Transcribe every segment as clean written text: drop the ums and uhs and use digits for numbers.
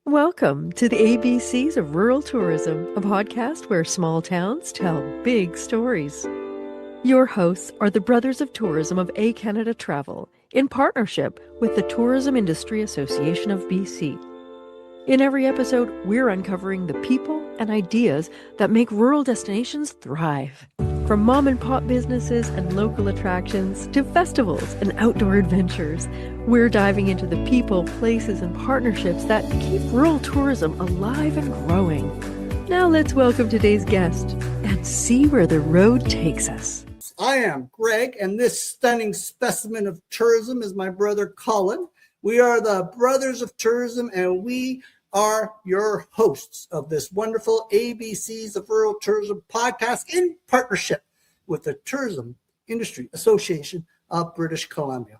Welcome to the ABCs of Rural Tourism, a podcast where small towns tell big stories. Your hosts are the Brothers of Tourism of Canada Travel in partnership with the Tourism Industry Association of BC. In every episode, we're uncovering the people and ideas that make rural destinations thrive. From mom and pop businesses and local attractions to festivals and outdoor adventures, we're diving into the people, places, and partnerships that keep rural tourism alive and growing. Now let's welcome today's guest and see where the road takes us. I am Greg, and this stunning specimen of tourism is my brother Colin. We are the Brothers of Tourism, and we are your hosts of this wonderful ABCs of Rural Tourism podcast in partnership with the Tourism Industry Association of British Columbia.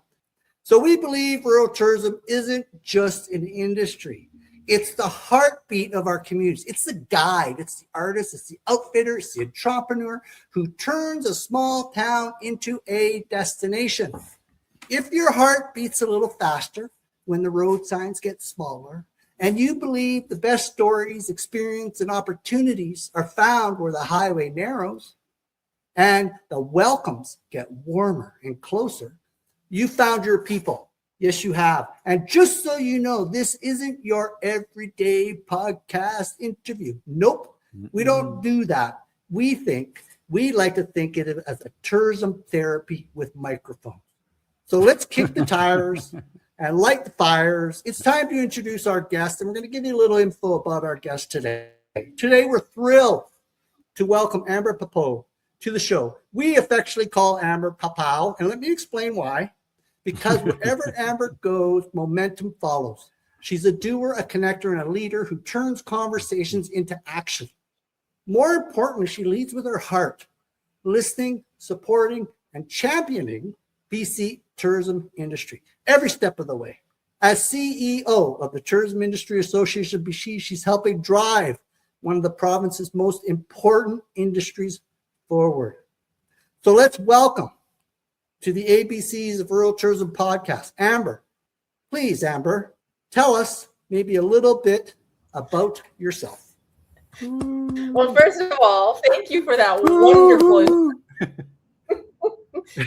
So we believe rural tourism isn't just an industry. It's the heartbeat of our communities. It's the guide, it's the artist, it's the outfitter, it's the entrepreneur who turns a small town into a destination. If your heart beats a little faster when the road signs get smaller, and you believe the best stories, experience, and opportunities are found where the highway narrows and the welcomes get warmer and closer, you found your people. Yes, you have. And just so you know, this isn't your everyday podcast interview. Nope, we don't do that. We like to think of it as a tourism therapy with microphones. So let's kick the tires and light the fires. It's time to introduce our guest, and we're going to give you a little info about our guest today. Today, we're thrilled to welcome Amber Papou to the show. We affectionately call Amber Papou, and let me explain why. Because wherever Amber goes, momentum follows. She's a doer, a connector, and a leader who turns conversations into action. More importantly, she leads with her heart, listening, supporting, and championing BC tourism industry every step of the way. As CEO of the Tourism Industry Association of BC, she's helping drive one of the province's most important industries forward. So let's welcome to the ABCs of Rural Tourism podcast, Amber. Please, Amber, tell us maybe a little bit about yourself. Well, first of all, thank you for that wonderful.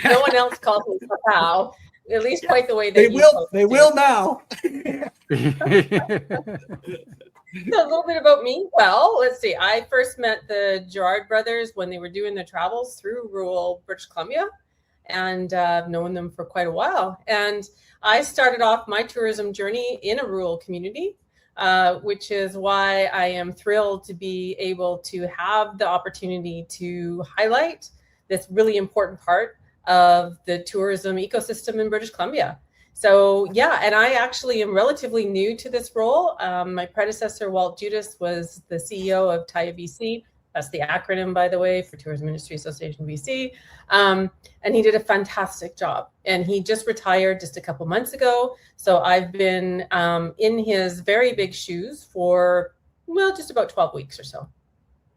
No one else calls me Papou, at least quite the way they will. They will now. So a little bit about me. Well, let's see. I first met the Girard brothers when they were doing their travels through rural British Columbia, and I've known them for quite a while. And I started off my tourism journey in a rural community, which is why I am thrilled to be able to have the opportunity to highlight this really important part of the tourism ecosystem in British Columbia. So yeah, and I actually am relatively new to this role. My predecessor, Walt Judas, was the CEO of TIA BC. That's the acronym, by the way, for Tourism Industry Association BC. And he did a fantastic job. And he just retired just a couple months ago. So I've been in his very big shoes for, well, just about 12 weeks or so.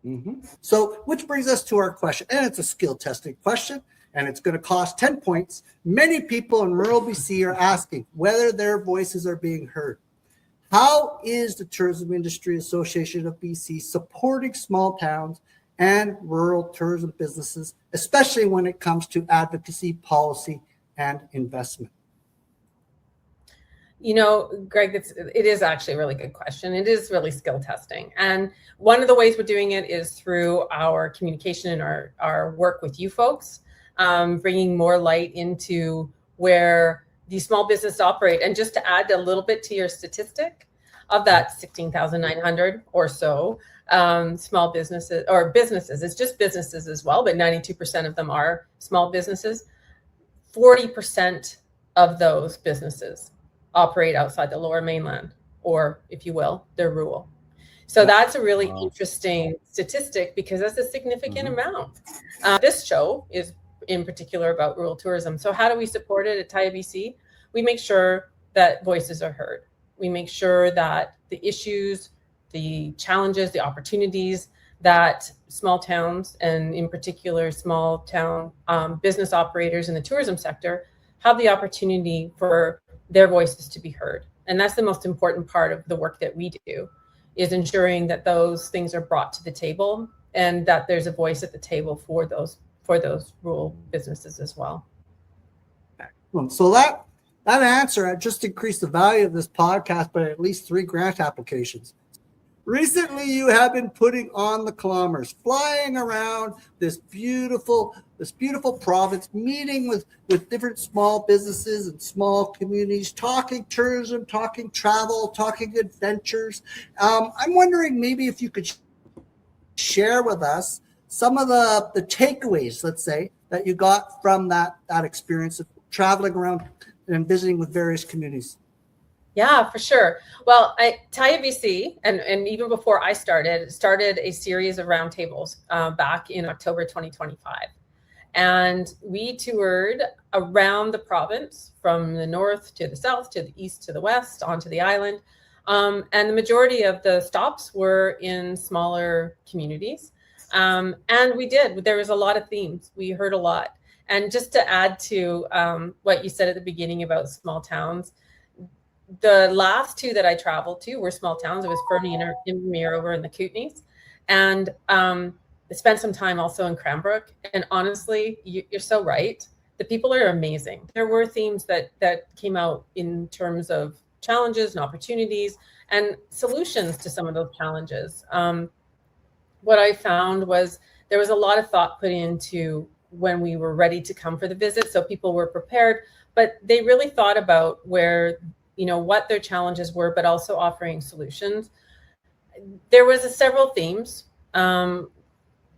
Mm-hmm. So, which brings us to our question, and it's a skill testing question, and it's going to cost 10 points. Many people in rural BC are asking whether their voices are being heard. How is the Tourism Industry Association of BC supporting small towns and rural tourism businesses, especially when it comes to advocacy, policy, and investment? You know, Greg, it is actually a really good question. It is really skill testing. And one of the ways we're doing it is through our communication and our work with you folks, bringing more light into where these small businesses operate. And just to add a little bit to your statistic, of that 16,900 or so small businesses, or businesses, it's just businesses as well, but 92% of them are small businesses. 40% of those businesses operate outside the Lower Mainland, or if you will, they're rural. So that's a really interesting statistic because that's a significant amount. This show is in particular about rural tourism. So how do we support it at TIA BC? We make sure that voices are heard. We make sure that the issues, the challenges, the opportunities that small towns, and in particular small town business operators in the tourism sector, have the opportunity for their voices to be heard. And that's the most important part of the work that we do, is ensuring that those things are brought to the table and that there's a voice at the table for those rural businesses as well. So that answer just increased the value of this podcast by at least 3 grant applications. Recently, you have been putting on the kilometers, flying around this beautiful province, meeting with different small businesses and small communities, talking tourism, talking travel, talking adventures. I'm wondering maybe if you could share with us some of the takeaways, let's say, that you got from that experience of traveling around and visiting with various communities. Yeah, for sure. Well, Taya BC, and even before I started a series of roundtables back in October 2025. And we toured around the province from the north to the south, to the east, to the west, onto the island. And the majority of the stops were in smaller communities. And there was a lot of themes. We heard a lot. And just to add to what you said at the beginning about small towns, the last 2 that I traveled to were small towns. It was Fernie and Invermere over in the Kootenays. And I spent some time also in Cranbrook. And honestly, you're so right. The people are amazing. There were themes that came out in terms of challenges and opportunities and solutions to some of those challenges. What I found was there was a lot of thought put into when we were ready to come for the visit. So people were prepared, but they really thought about what their challenges were, but also offering solutions. There was several themes,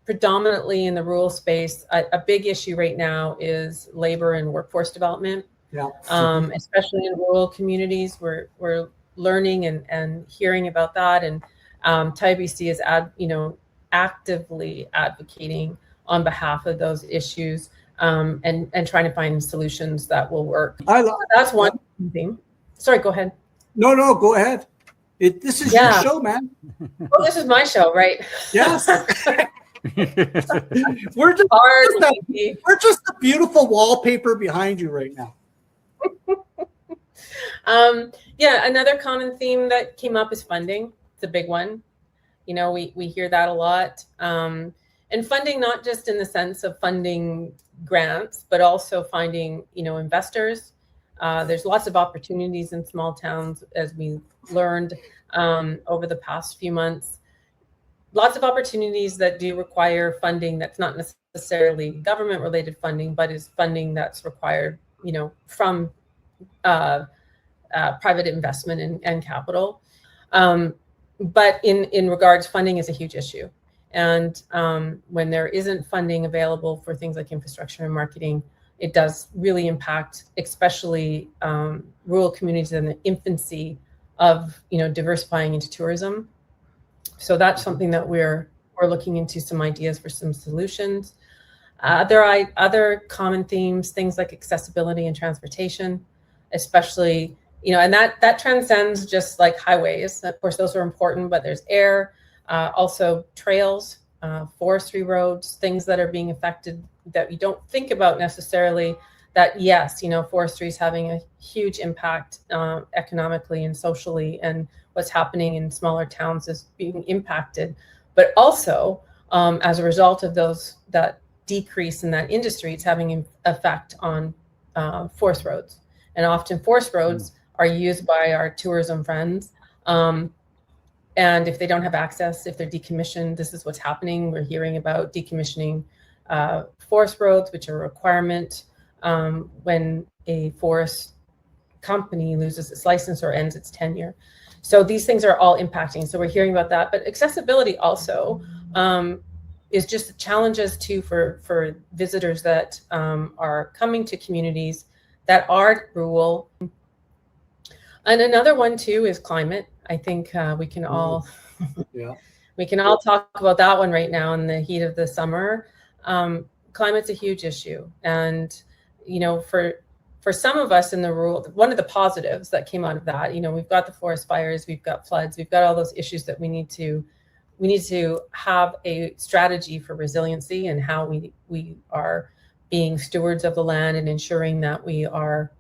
predominantly in the rural space. A big issue right now is labor and workforce development. Yeah. Especially in rural communities, we're learning and hearing about that. And TIBC is actively advocating on behalf of those issues and trying to find solutions that will work. That's one thing. Sorry, go ahead. No, go ahead. This is your show, man. Oh, this is my show, right? Yes. We're just the beautiful wallpaper behind you right now. Another common theme that came up is funding. It's a big one. We hear that a lot. And funding, not just in the sense of funding grants, but also finding, investors. There's lots of opportunities in small towns, as we learned over the past few months. Lots of opportunities that do require funding that's not necessarily government-related funding, but is funding that's required, from private investment and capital. But in regards, funding is a huge issue. And when there isn't funding available for things like infrastructure and marketing, it does really impact, especially rural communities in the infancy of, diversifying into tourism. So that's something that we're looking into, some ideas for some solutions. There are other common themes, things like accessibility and transportation, especially, and that transcends just like highways. Of course, those are important, but there's air, also trails, forestry roads, things that are being affected that we don't think about necessarily. That yes, forestry is having a huge impact economically and socially, and what's happening in smaller towns is being impacted. But also, as a result of that decrease in that industry, it's having an effect on forest roads. And often forest roads are used by our tourism friends. And if they don't have access, if they're decommissioned, this is what's happening. We're hearing about decommissioning forest roads, which are a requirement when a forest company loses its license or ends its tenure. So these things are all impacting. So we're hearing about that. But accessibility also is just challenges too for visitors that are coming to communities that are rural. And another one too is climate. I think we can all we can all talk about that one right now in the heat of the summer. Climate's a huge issue, and for some of us in the rural, one of the positives that came out of that, we've got the forest fires, we've got floods, we've got all those issues that we need to have a strategy for resiliency and how we are being stewards of the land and ensuring that we are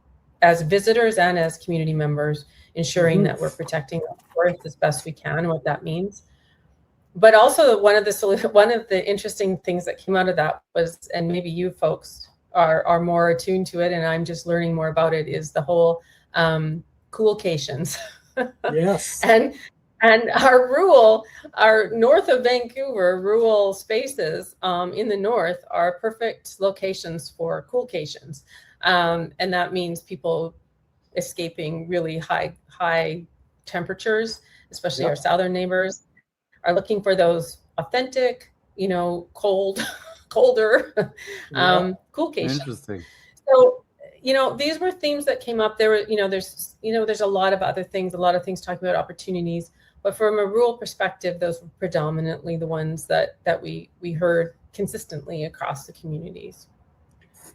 as visitors and as community members, ensuring that we're protecting the forest as best we can, and what that means. But also one of the interesting things that came out of that was, and maybe you folks are more attuned to it, and I'm just learning more about it, is the whole coolcations. Yes. And our north of Vancouver, rural spaces in the north are perfect locations for coolcations. And that means people escaping really high temperatures, especially our southern neighbors, are looking for those authentic, colder, coolcations. Interesting. So, these were themes that came up. There were, there's a lot of other things, talking about opportunities, but from a rural perspective, those were predominantly the ones that we heard consistently across the communities.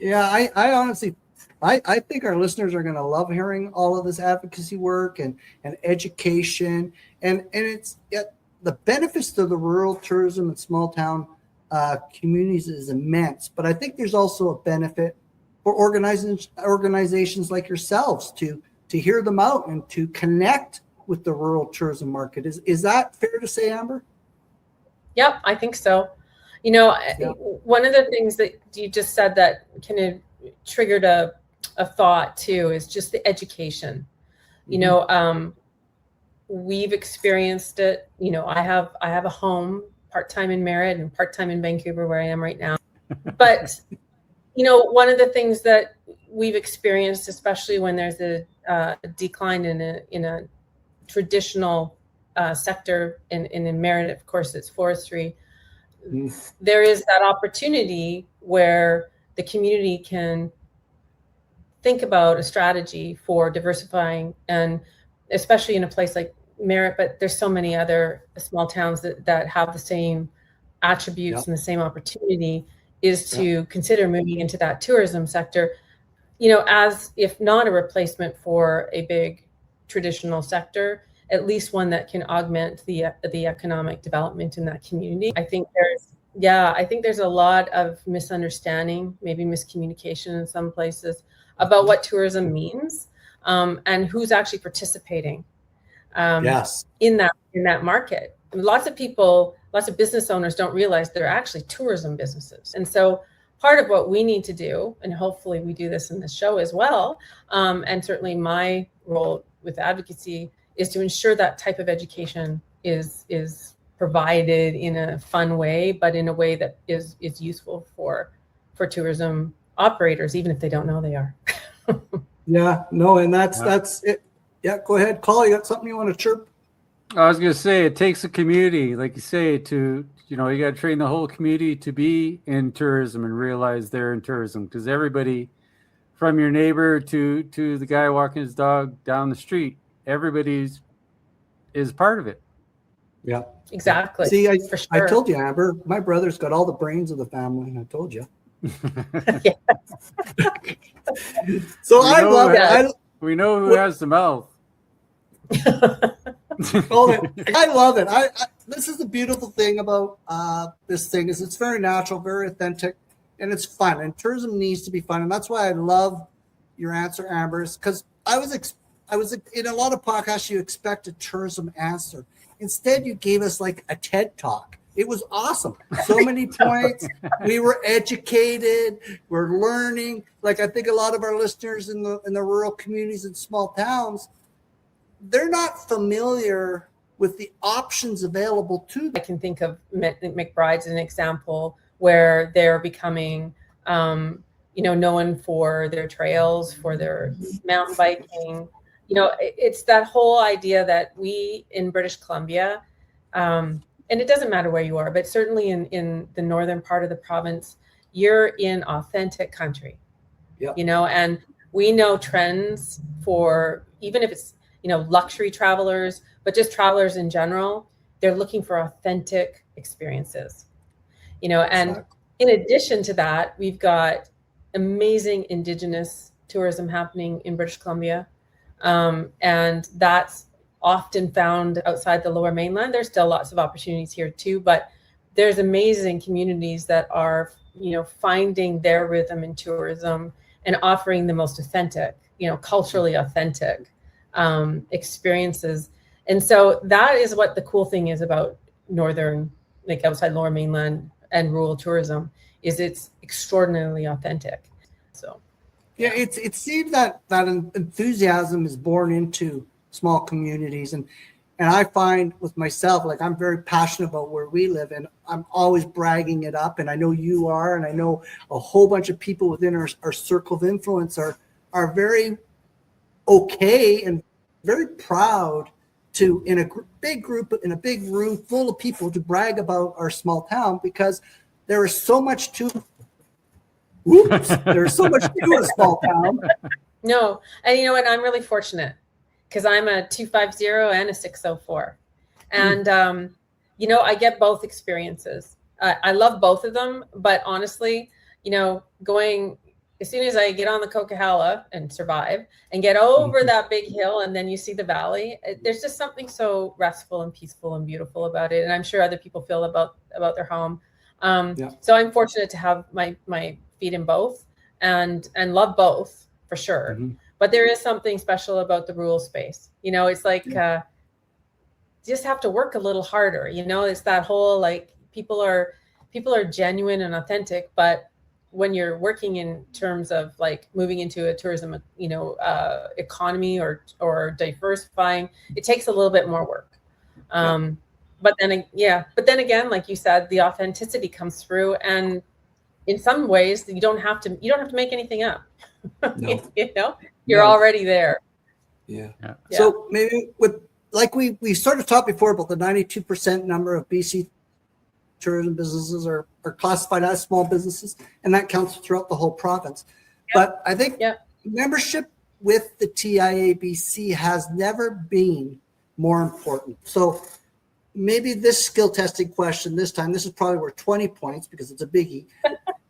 Yeah, I honestly, I think our listeners are going to love hearing all of this advocacy work and education, and the benefits to the rural tourism and small town communities is immense. But I think there's also a benefit for organizations like yourselves to hear them out and to connect with the rural tourism market. Is that fair to say, Amber? Yep, I think so. One of the things that you just said that kind of triggered a thought too is just the education. We've experienced it. I have a home part-time in Merritt and part-time in Vancouver, where I am right now. But one of the things that we've experienced, especially when there's a decline in a traditional sector, in Merritt, of course, it's forestry. There is that opportunity where the community can think about a strategy for diversifying, and especially in a place like Merritt, but there's so many other small towns that have the same attributes and the same opportunity, is to consider moving into that tourism sector, as if not a replacement for a big traditional sector, at least one that can augment the economic development in that community. I think there's a lot of misunderstanding, maybe miscommunication in some places, about what tourism means, and who's actually participating in that market. Lots of business owners don't realize they're actually tourism businesses. And so part of what we need to do, and hopefully we do this in this show as well, and certainly my role with advocacy, is to ensure that type of education is provided in a fun way, but in a way that is useful for tourism operators, even if they don't know they are. And that's it. Yeah, go ahead, Colin. You got something you want to chirp? I was going to say, it takes a community, like you say, to, you got to train the whole community to be in tourism and realize they're in tourism, because everybody, from your neighbor to the guy walking his dog down the street, everybody is part of it. Yeah, exactly. See, I told you, Amber, my brother's got all the brains of the family. I told you. So I love it. We know who has the mouth. I love it. This is the beautiful thing about this thing, is it's very natural, very authentic, and it's fun. And tourism needs to be fun, and that's why I love your answer, Amber, because I was in a lot of podcasts, you expect a tourism answer. Instead, you gave us like a TED Talk. It was awesome. So many points. We were educated. We're learning. Like, I think a lot of our listeners in the rural communities and small towns, they're not familiar with the options available to them. I can think of McBride's as an example, where they're becoming, known for their trails, for their mountain biking. It's that whole idea that we in British Columbia, and it doesn't matter where you are, but certainly in the northern part of the province, you're in authentic country. And we know trends for, even if it's, luxury travelers, but just travelers in general, they're looking for authentic experiences, and in addition to that, we've got amazing Indigenous tourism happening in British Columbia. And that's often found outside the Lower Mainland. There's still lots of opportunities here too, but there's amazing communities that are, finding their rhythm in tourism and offering the most authentic culturally authentic experiences. And so that is what the cool thing is about northern, like outside Lower Mainland and rural tourism, is it's extraordinarily authentic. So yeah, it seems that enthusiasm is born into small communities, and I find with myself, like, I'm very passionate about where we live, and I'm always bragging it up, and I know you are, and I know a whole bunch of people within our circle of influence are very okay and very proud to, in a big group, in a big room full of people, to brag about our small town, because there is so much to there's so much to a small town. No, and you know what, I'm really fortunate because I'm a 250 and a 604, and I get both experiences. I love both of them, but honestly, going, as soon as I get on the Coquihalla and survive and get over that big hill, and then you see the valley, there's just something so restful and peaceful and beautiful about it. And I'm sure other people feel about their home. So I'm fortunate to have my feet in both and love both for sure. Mm-hmm. But there is something special about the rural space. It's like, you just have to work a little harder. It's that whole, like, people are genuine and authentic, but when you're working in terms of like moving into a tourism, economy or diversifying, it takes a little bit more work. But then again, like you said, the authenticity comes through, and in some ways you don't have to make anything up. No. You're already there. Yeah. So maybe we sort of talked before about the 92% number of BC tourism businesses are classified as small businesses, and that counts throughout the whole province. But I think membership with the TIABC has never been more important. So maybe this skill testing question this time, this is probably worth 20 points because it's a biggie.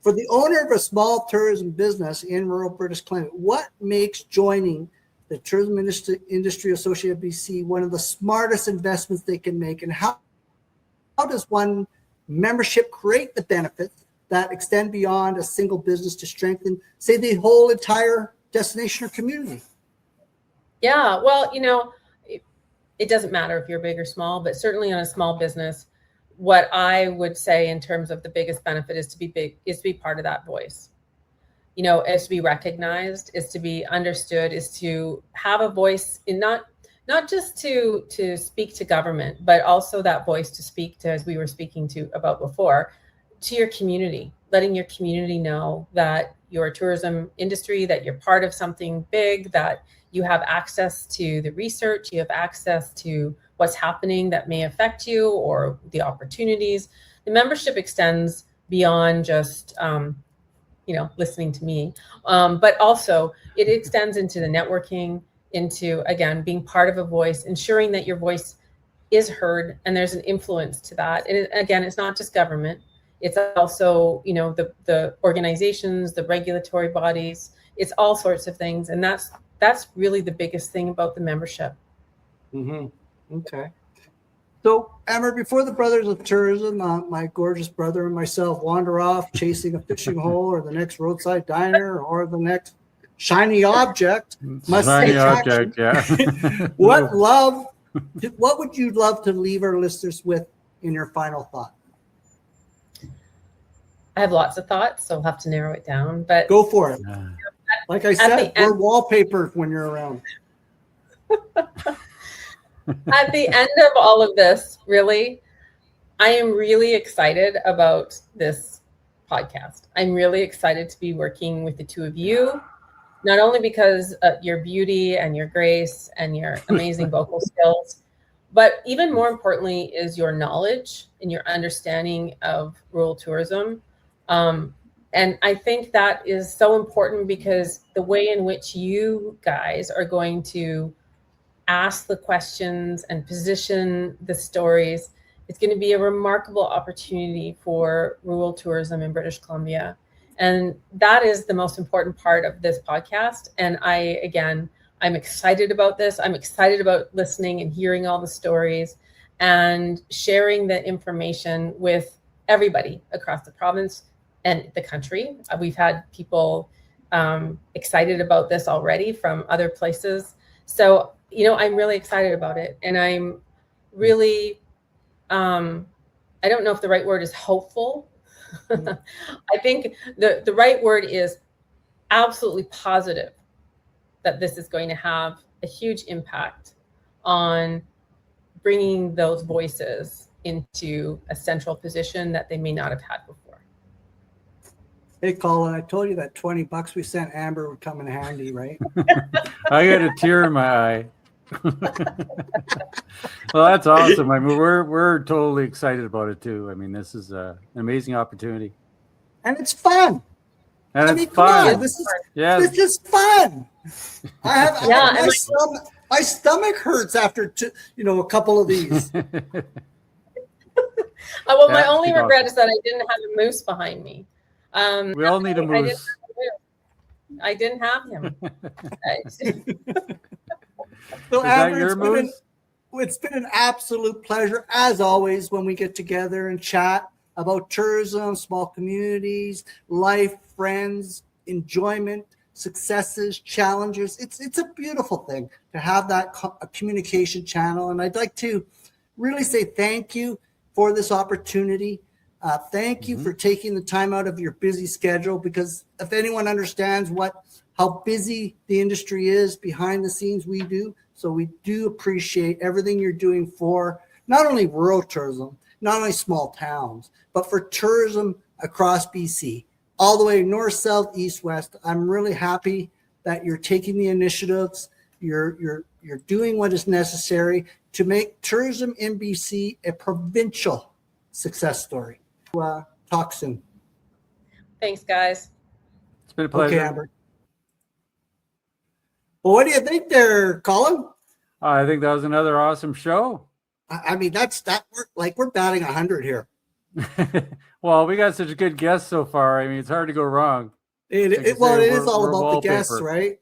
For the owner of a small tourism business in rural British Columbia, what makes joining the Tourism Industry Association of BC one of the smartest investments they can make, and how does one membership create the benefits that extend beyond a single business to strengthen, say, the whole entire destination or community? Yeah, well, it doesn't matter if you're big or small, but certainly on a small business, what I would say in terms of the biggest benefit is to be part of that voice. Is to be recognized, is to be understood, is to have a voice in not just to speak to government, but also that voice to speak to, as we were speaking about before, to your community, letting your community know that your tourism industry, that you're part of something big, that you have access to the research, you have access to what's happening that may affect you, or the opportunities. The membership extends beyond just, listening to me, but also it extends into the networking, into, again, being part of a voice, ensuring that your voice is heard and there's an influence to that. And again, it's not just government. It's also, the organizations, the regulatory bodies, it's all sorts of things. And that's really the biggest thing about the membership. Mm-hmm. Okay. So, Amber, before the Brothers of Tourism, my gorgeous brother and myself wander off chasing a fishing hole or the next roadside diner or the next shiny object, what would you love to leave our listeners with in your final thought? I have lots of thoughts, so I'll have to narrow it down. But go for it. Like I said, we're wallpaper when you're around. At the end of all of this, really, I am really excited about this podcast. I'm really excited to be working with the two of you, not only because your beauty and your grace and your amazing vocal skills, but even more importantly is your knowledge and your understanding of rural tourism. And I think that is so important, because the way in which you guys are going to ask the questions and position the stories, it's going to be a remarkable opportunity for rural tourism in British Columbia. And that is the most important part of this podcast. And I'm excited about this. I'm excited about listening and hearing all the stories and sharing the information with everybody across the province and the country. We've had people excited about this already from other places. So, I'm really excited about it. And I'm really, I don't know if the right word is hopeful. I think the right word is absolutely positive that this is going to have a huge impact on bringing those voices into a central position that they may not have had before. Hey, Colin, I told you that $20 we sent Amber would come in handy, right? I got a tear in my eye. Well, that's awesome. I mean, we're totally excited about it too. I mean, this is an amazing opportunity, And it's fun. and I it's mean, come fun. on, this is fun. My stomach hurts after a couple of these. Well, my only regret is that I didn't have a moose behind me. We all need a moose. I didn't have him. So, Amber, moose? It's been an absolute pleasure, as always, when we get together and chat about tourism, small communities, life, friends, enjoyment, successes, challenges. It's a beautiful thing to have that communication channel. And I'd like to really say thank you for this opportunity. Thank you for taking the time out of your busy schedule, because if anyone understands how busy the industry is behind the scenes, we do. So we do appreciate everything you're doing for not only rural tourism, not only small towns, but for tourism across BC, all the way north, south, east, west. I'm really happy that you're taking the initiatives. You're doing what is necessary to make tourism in BC a provincial success story. Talk soon. Thanks, guys. It's been a pleasure. Okay, Amber. Well, what do you think there, Colin? I think that was another awesome show. I mean, we're batting 100 here. Well, we got such good guests so far. I mean, it's hard to go wrong. It is all about the guests, right?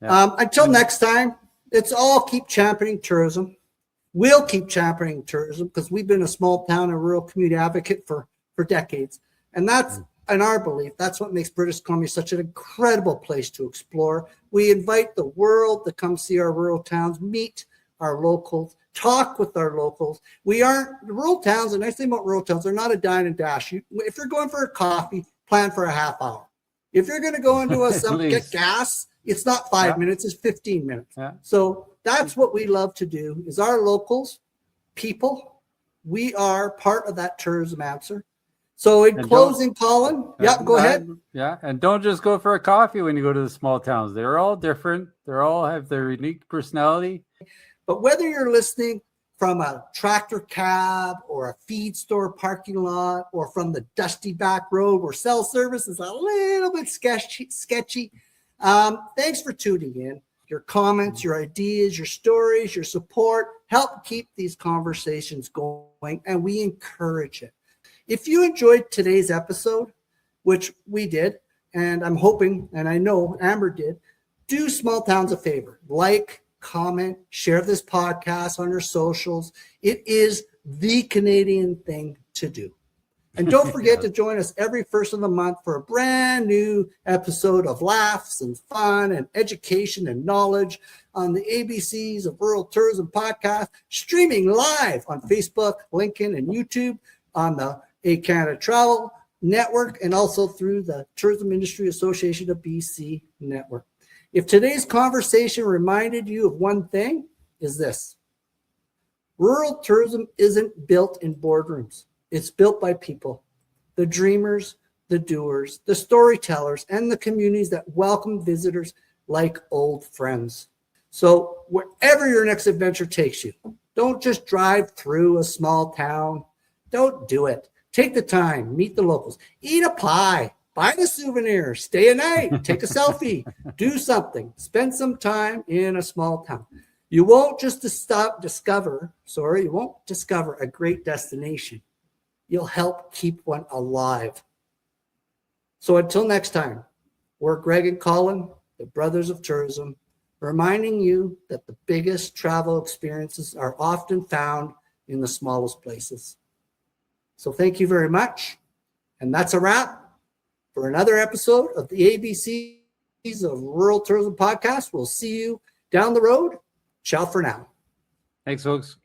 Yeah. Until next time, let's all keep championing tourism. We'll keep championing tourism because we've been a small town and rural community advocate for decades. And that's, in our belief, that's what makes British Columbia such an incredible place to explore. We invite the world to come see our rural towns, meet our locals, talk with our locals. The rural towns, the nice thing about rural towns, they're not a dine and dash. If you're going for a coffee, plan for a half hour. If you're going to go into get gas, it's not 5 minutes, it's 15 minutes. Yeah. So that's what we love to do, is our locals, people, we are part of that tourism answer. So in closing, Colin, go ahead. Yeah, and don't just go for a coffee when you go to the small towns. They're all different. They all have their unique personality. But whether you're listening from a tractor cab or a feed store parking lot or from the dusty back road where cell service is a little bit sketchy, thanks for tuning in. Your comments, your ideas, your stories, your support help keep these conversations going, and we encourage it. If you enjoyed today's episode, which we did, and I'm hoping, and I know Amber did, do small towns a favor. Like, comment, share this podcast on your socials. It is the Canadian thing to do. And don't forget to join us every first of the month for a brand new episode of laughs and fun and education and knowledge on the ABCs of Rural Tourism podcast, streaming live on Facebook, LinkedIn, and YouTube on the ehCanada Travel Network, and also through the Tourism Industry Association of BC Network. If today's conversation reminded you of one thing, is this: rural tourism isn't built in boardrooms. It's built by people, the dreamers, the doers, the storytellers, and the communities that welcome visitors like old friends. So wherever your next adventure takes you, don't just drive through a small town. Don't do it. Take the time, meet the locals, eat a pie, buy the souvenir, stay a night, take a selfie, do something, spend some time in a small town. You won't just discover a great destination. You'll help keep one alive. So until next time, we're Greg and Colin, the Brothers of Tourism, reminding you that the biggest travel experiences are often found in the smallest places. So thank you very much. And that's a wrap for another episode of the ABC of Rural Tourism Podcast. We'll see you down the road. Ciao for now. Thanks, folks.